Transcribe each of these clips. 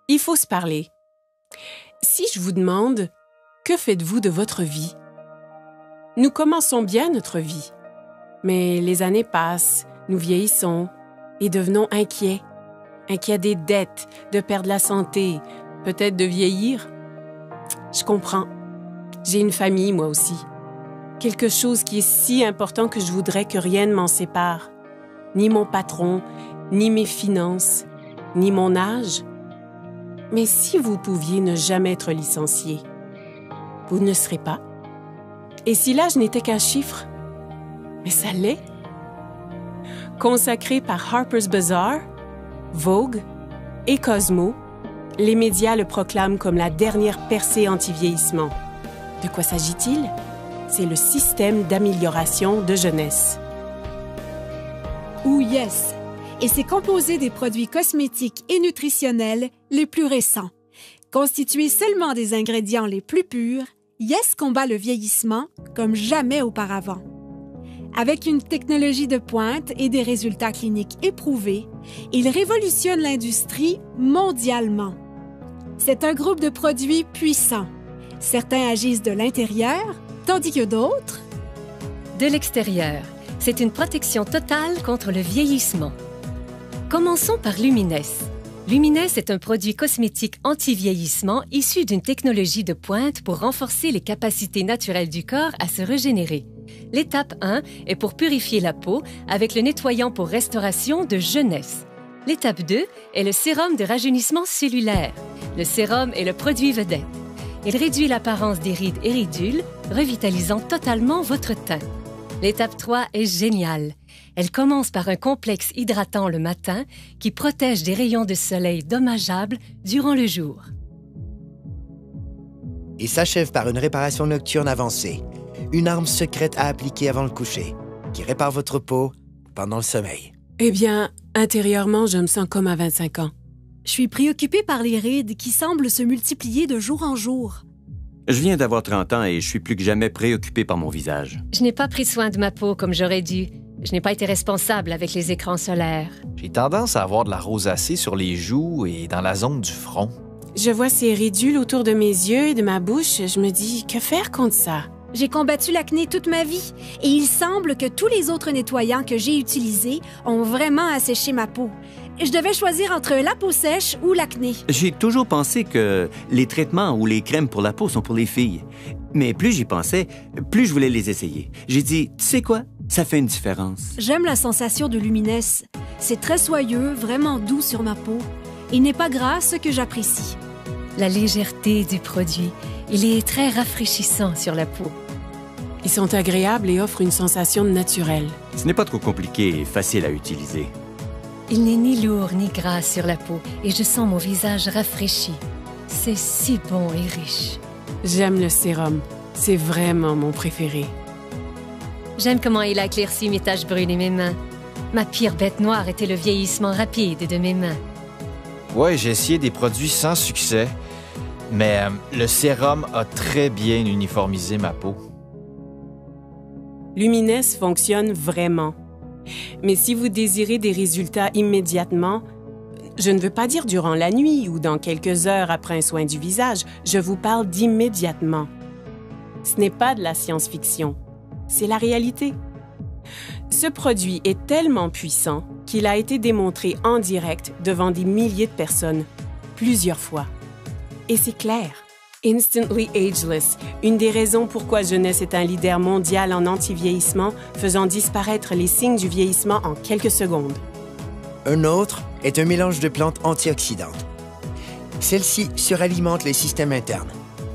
Il faut se parler. Si je vous demande, que faites-vous de votre vie? Nous commençons bien notre vie, mais les années passent, nous vieillissons et devenons inquiets. Inquiets des dettes, de perdre la santé, peut-être de vieillir. Je comprends. J'ai une famille, moi aussi. Quelque chose qui est si important que je voudrais que rien ne m'en sépare. Ni mon patron, ni mes finances, ni mon âge. Mais si vous pouviez ne jamais être licencié, vous ne serez pas. Et si l'âge n'était qu'un chiffre? Mais ça l'est. Consacré par Harper's Bazaar, Vogue et Cosmo, les médias le proclament comme la dernière percée anti-vieillissement. De quoi s'agit-il? C'est le système d'amélioration de jeunesse. Ou Yes, et c'est composé des produits cosmétiques et nutritionnels les plus récents. Constitué seulement des ingrédients les plus purs, Yes combat le vieillissement comme jamais auparavant. Avec une technologie de pointe et des résultats cliniques éprouvés, il révolutionne l'industrie mondialement. C'est un groupe de produits puissants. Certains agissent de l'intérieur, tandis que d'autres... De l'extérieur. C'est une protection totale contre le vieillissement. Commençons par Lumines. Lumines est un produit cosmétique anti-vieillissement issu d'une technologie de pointe pour renforcer les capacités naturelles du corps à se régénérer. L'étape 1 est pour purifier la peau avec le nettoyant pour restauration de jeunesse. L'étape 2 est le sérum de rajeunissement cellulaire. Le sérum est le produit vedette. Il réduit l'apparence des rides et ridules, revitalisant totalement votre teint. L'étape 3 est géniale. Elle commence par un complexe hydratant le matin qui protège des rayons de soleil dommageables durant le jour. Et s'achève par une réparation nocturne avancée, une arme secrète à appliquer avant le coucher, qui répare votre peau pendant le sommeil. Eh bien, intérieurement, je me sens comme à 25 ans. Je suis préoccupée par les rides qui semblent se multiplier de jour en jour. Je viens d'avoir 30 ans et je suis plus que jamais préoccupé par mon visage. Je n'ai pas pris soin de ma peau comme j'aurais dû. Je n'ai pas été responsable avec les écrans solaires. J'ai tendance à avoir de la rosacée sur les joues et dans la zone du front. Je vois ces ridules autour de mes yeux et de ma bouche. Je me dis, que faire contre ça? J'ai combattu l'acné toute ma vie et il semble que tous les autres nettoyants que j'ai utilisés ont vraiment asséché ma peau. Je devais choisir entre la peau sèche ou l'acné. J'ai toujours pensé que les traitements ou les crèmes pour la peau sont pour les filles. Mais plus j'y pensais, plus je voulais les essayer. J'ai dit, tu sais quoi? Ça fait une différence. J'aime la sensation de Lumines. C'est très soyeux, vraiment doux sur ma peau. Il n'est pas gras, ce que j'apprécie. La légèreté du produit. Il est très rafraîchissant sur la peau. Ils sont agréables et offrent une sensation naturelle. Ce n'est pas trop compliqué et facile à utiliser. Il n'est ni lourd ni gras sur la peau et je sens mon visage rafraîchi. C'est si bon et riche. J'aime le sérum. C'est vraiment mon préféré. J'aime comment il a éclairci mes taches brunes et mes mains. Ma pire bête noire était le vieillissement rapide de mes mains. Ouais, j'ai essayé des produits sans succès, mais le sérum a très bien uniformisé ma peau. Lumines fonctionne vraiment. Mais si vous désirez des résultats immédiatement, je ne veux pas dire durant la nuit ou dans quelques heures après un soin du visage, je vous parle d'immédiatement. Ce n'est pas de la science-fiction, c'est la réalité. Ce produit est tellement puissant qu'il a été démontré en direct devant des milliers de personnes, plusieurs fois. Et c'est clair. Instantly Ageless, une des raisons pourquoi Jeunesse est un leader mondial en anti-vieillissement, faisant disparaître les signes du vieillissement en quelques secondes. Un autre est un mélange de plantes antioxydantes. Celles-ci suralimentent les systèmes internes.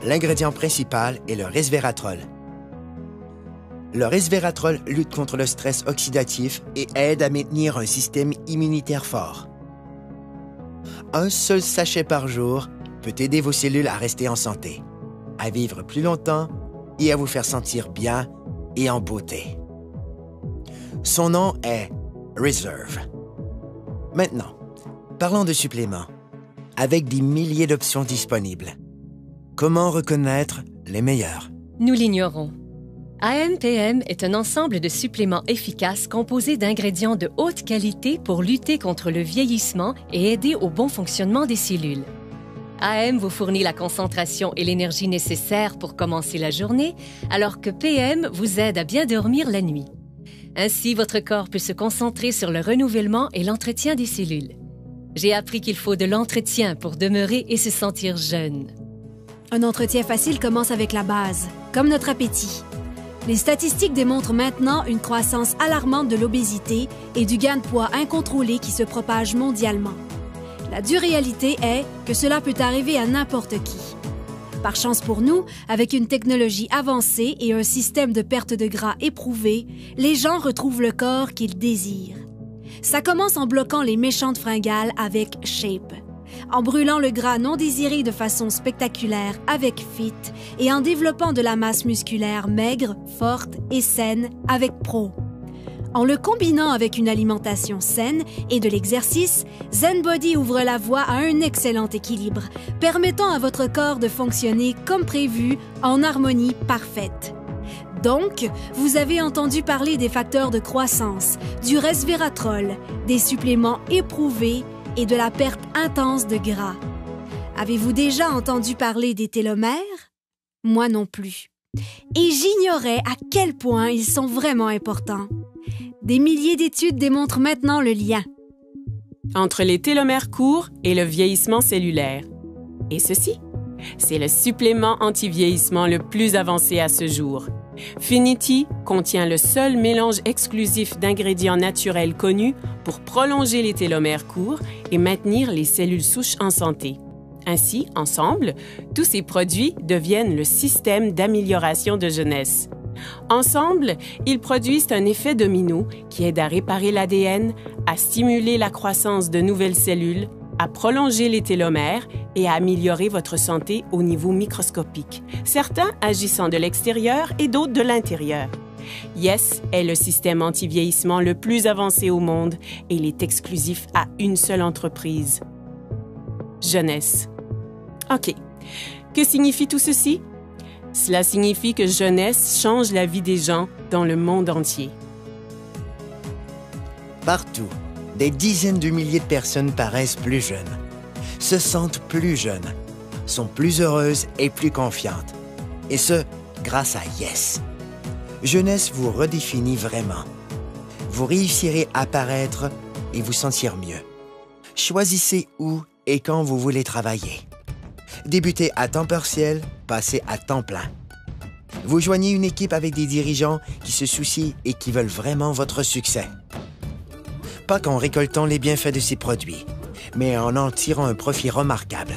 L'ingrédient principal est le resveratrol. Le resveratrol lutte contre le stress oxydatif et aide à maintenir un système immunitaire fort. Un seul sachet par jour peut aider vos cellules à rester en santé, à vivre plus longtemps et à vous faire sentir bien et en beauté. Son nom est Reserve. Maintenant, parlons de suppléments. Avec des milliers d'options disponibles, comment reconnaître les meilleurs? Nous l'ignorons. AMPM est un ensemble de suppléments efficaces composés d'ingrédients de haute qualité pour lutter contre le vieillissement et aider au bon fonctionnement des cellules. AM vous fournit la concentration et l'énergie nécessaires pour commencer la journée, alors que PM vous aide à bien dormir la nuit. Ainsi, votre corps peut se concentrer sur le renouvellement et l'entretien des cellules. J'ai appris qu'il faut de l'entretien pour demeurer et se sentir jeune. Un entretien facile commence avec la base, comme notre appétit. Les statistiques démontrent maintenant une croissance alarmante de l'obésité et du gain de poids incontrôlé qui se propage mondialement. La dure réalité est que cela peut arriver à n'importe qui. Par chance pour nous, avec une technologie avancée et un système de perte de gras éprouvé, les gens retrouvent le corps qu'ils désirent. Ça commence en bloquant les méchantes fringales avec Shape, en brûlant le gras non désiré de façon spectaculaire avec Fit et en développant de la masse musculaire maigre, forte et saine avec Pro. En le combinant avec une alimentation saine et de l'exercice, ZenBody ouvre la voie à un excellent équilibre, permettant à votre corps de fonctionner comme prévu en harmonie parfaite. Donc, vous avez entendu parler des facteurs de croissance, du resveratrol, des suppléments éprouvés et de la perte intense de gras. Avez-vous déjà entendu parler des télomères? Moi non plus. Et j'ignorais à quel point ils sont vraiment importants. Des milliers d'études démontrent maintenant le lien entre les télomères courts et le vieillissement cellulaire. Et ceci, c'est le supplément anti-vieillissement le plus avancé à ce jour. Finity contient le seul mélange exclusif d'ingrédients naturels connus pour prolonger les télomères courts et maintenir les cellules souches en santé. Ainsi, ensemble, tous ces produits deviennent le système d'amélioration de jeunesse. Ensemble, ils produisent un effet domino qui aide à réparer l'ADN, à stimuler la croissance de nouvelles cellules, à prolonger les télomères et à améliorer votre santé au niveau microscopique, certains agissant de l'extérieur et d'autres de l'intérieur. Yes est le système anti-vieillissement le plus avancé au monde et il est exclusif à une seule entreprise. Jeunesse. OK. Que signifie tout ceci? Cela signifie que Jeunesse change la vie des gens dans le monde entier. Partout, des dizaines de milliers de personnes paraissent plus jeunes, se sentent plus jeunes, sont plus heureuses et plus confiantes. Et ce, grâce à Yes. Jeunesse vous redéfinit vraiment. Vous réussirez à paraître et vous sentir mieux. Choisissez où et quand vous voulez travailler. Débutez à temps partiel, passez à temps plein. Vous joignez une équipe avec des dirigeants qui se soucient et qui veulent vraiment votre succès. Pas qu'en récoltant les bienfaits de ces produits, mais en tirant un profit remarquable.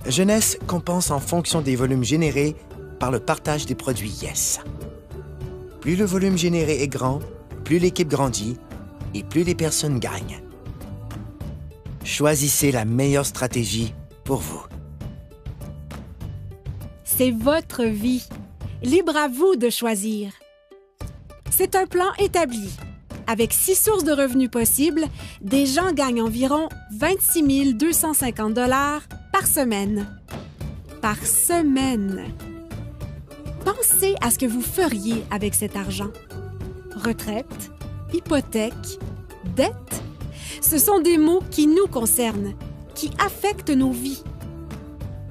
Jeunesse compense en fonction des volumes générés par le partage des produits Yes. Plus le volume généré est grand, plus l'équipe grandit et plus les personnes gagnent. Choisissez la meilleure stratégie pour vous. C'est votre vie. Libre à vous de choisir. C'est un plan établi. Avec 6 sources de revenus possibles, des gens gagnent environ 26 250 $ par semaine. Par semaine. Pensez à ce que vous feriez avec cet argent. Retraite, hypothèque, dette. Ce sont des mots qui nous concernent, qui affectent nos vies.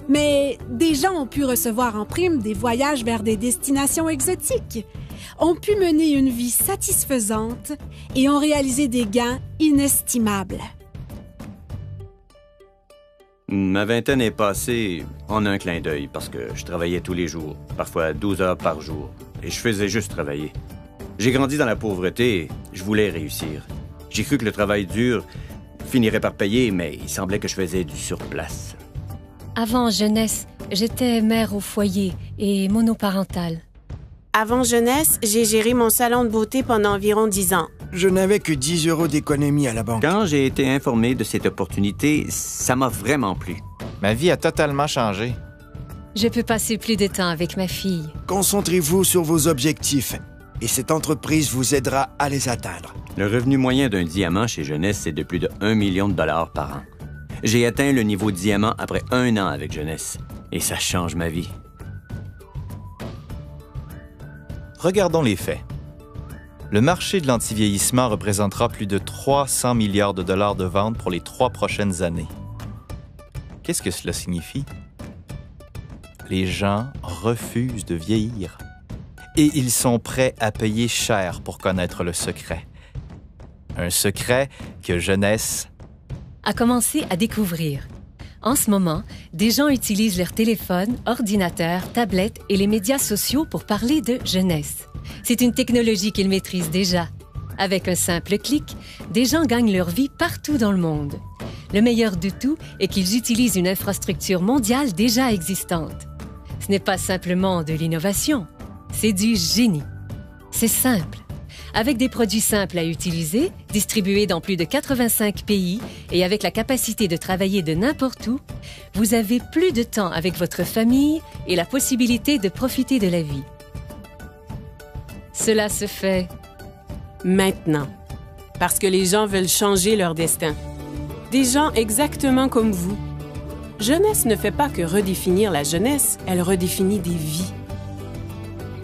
Mais des gens ont pu recevoir en prime des voyages vers des destinations exotiques, ont pu mener une vie satisfaisante et ont réalisé des gains inestimables. Ma vingtaine est passée en un clin d'œil parce que je travaillais tous les jours, parfois 12 heures par jour, et je faisais juste travailler. J'ai grandi dans la pauvreté et je voulais réussir. J'ai cru que le travail dur finirait par payer, mais il semblait que je faisais du surplace. Avant Jeunesse, j'étais mère au foyer et monoparentale. Avant Jeunesse, j'ai géré mon salon de beauté pendant environ 10 ans. Je n'avais que 10 € d'économie à la banque. Quand j'ai été informé de cette opportunité, ça m'a vraiment plu. Ma vie a totalement changé. Je peux passer plus de temps avec ma fille. Concentrez-vous sur vos objectifs et cette entreprise vous aidera à les atteindre. Le revenu moyen d'un diamant chez Jeunesse, c'est de plus de 1 million de dollars par an. J'ai atteint le niveau diamant après 1 an avec Jeunesse. Et ça change ma vie. Regardons les faits. Le marché de l'antivieillissement représentera plus de 300 milliards de dollars de ventes pour les 3 prochaines années. Qu'est-ce que cela signifie? Les gens refusent de vieillir. Et ils sont prêts à payer cher pour connaître le secret. Un secret que Jeunesse a commencé à découvrir. En ce moment, des gens utilisent leur téléphone, ordinateur, tablette et les médias sociaux pour parler de jeunesse. C'est une technologie qu'ils maîtrisent déjà. Avec un simple clic, des gens gagnent leur vie partout dans le monde. Le meilleur de tout est qu'ils utilisent une infrastructure mondiale déjà existante. Ce n'est pas simplement de l'innovation, c'est du génie. C'est simple. Avec des produits simples à utiliser, distribués dans plus de 85 pays et avec la capacité de travailler de n'importe où, vous avez plus de temps avec votre famille et la possibilité de profiter de la vie. Cela se fait maintenant, parce que les gens veulent changer leur destin. Des gens exactement comme vous. Jeunesse ne fait pas que redéfinir la jeunesse, elle redéfinit des vies.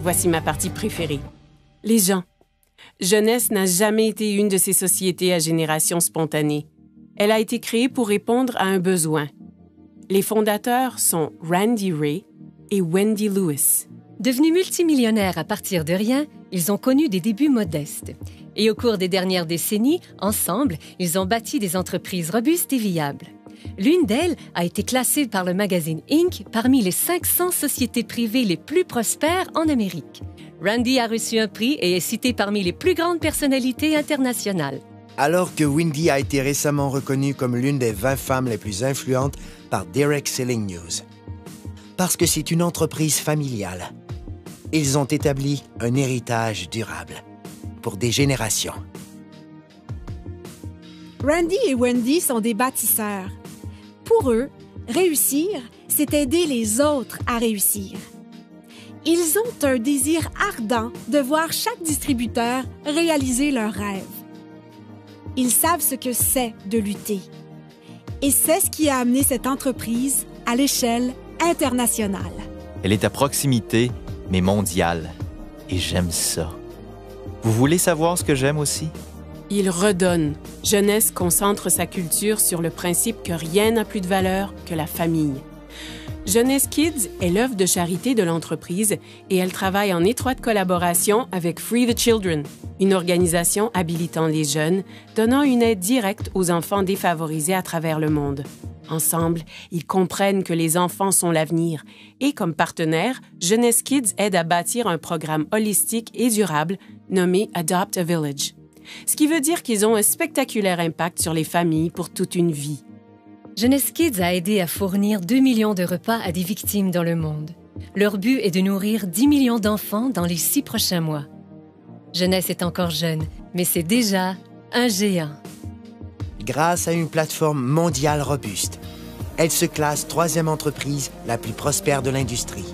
Voici ma partie préférée. Les gens. Jeunesse n'a jamais été une de ces sociétés à génération spontanée. Elle a été créée pour répondre à un besoin. Les fondateurs sont Randy Ray et Wendy Lewis. Devenus multimillionnaires à partir de rien, ils ont connu des débuts modestes. Et au cours des dernières décennies, ensemble, ils ont bâti des entreprises robustes et viables. L'une d'elles a été classée par le magazine Inc. parmi les 500 sociétés privées les plus prospères en Amérique. Randy a reçu un prix et est cité parmi les plus grandes personnalités internationales. Alors que Wendy a été récemment reconnue comme l'une des 20 femmes les plus influentes par Derek Selling News. Parce que c'est une entreprise familiale. Ils ont établi un héritage durable pour des générations. Randy et Wendy sont des bâtisseurs. Pour eux, réussir, c'est aider les autres à réussir. Ils ont un désir ardent de voir chaque distributeur réaliser leurs rêves. Ils savent ce que c'est de lutter. Et c'est ce qui a amené cette entreprise à l'échelle internationale. Elle est à proximité, mais mondiale. Et j'aime ça. Vous voulez savoir ce que j'aime aussi? Il redonne. Jeunesse concentre sa culture sur le principe que rien n'a plus de valeur que la famille. Jeunesse Kids est l'œuvre de charité de l'entreprise et elle travaille en étroite collaboration avec Free the Children, une organisation habilitant les jeunes, donnant une aide directe aux enfants défavorisés à travers le monde. Ensemble, ils comprennent que les enfants sont l'avenir et, comme partenaire, Jeunesse Kids aide à bâtir un programme holistique et durable nommé Adopt a Village. Ce qui veut dire qu'ils ont un spectaculaire impact sur les familles pour toute une vie. Jeunesse Kids a aidé à fournir 2 millions de repas à des victimes dans le monde. Leur but est de nourrir 10 millions d'enfants dans les 6 prochains mois. Jeunesse est encore jeune, mais c'est déjà un géant. Grâce à une plateforme mondiale robuste, elle se classe 3e entreprise la plus prospère de l'industrie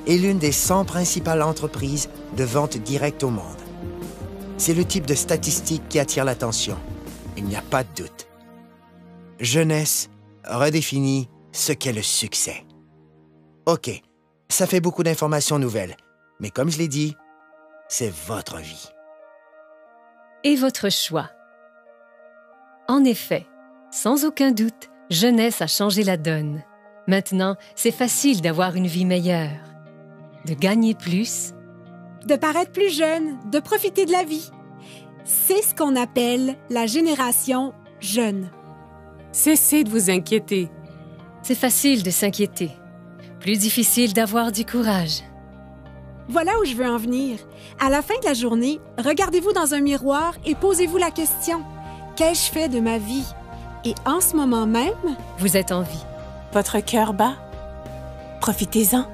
et l'une des 100 principales entreprises de vente directe au monde. C'est le type de statistique qui attire l'attention. Il n'y a pas de doute. Jeunesse redéfinit ce qu'est le succès. OK, ça fait beaucoup d'informations nouvelles, mais comme je l'ai dit, c'est votre vie. Et votre choix. En effet, sans aucun doute, Jeunesse a changé la donne. Maintenant, c'est facile d'avoir une vie meilleure, de gagner plus, de paraître plus jeune, de profiter de la vie. C'est ce qu'on appelle la génération jeune. Cessez de vous inquiéter. C'est facile de s'inquiéter. Plus difficile d'avoir du courage. Voilà où je veux en venir. À la fin de la journée, regardez-vous dans un miroir et posez-vous la question. Qu'ai-je fait de ma vie? Et en ce moment même, vous êtes en vie. Votre cœur bat? Profitez-en.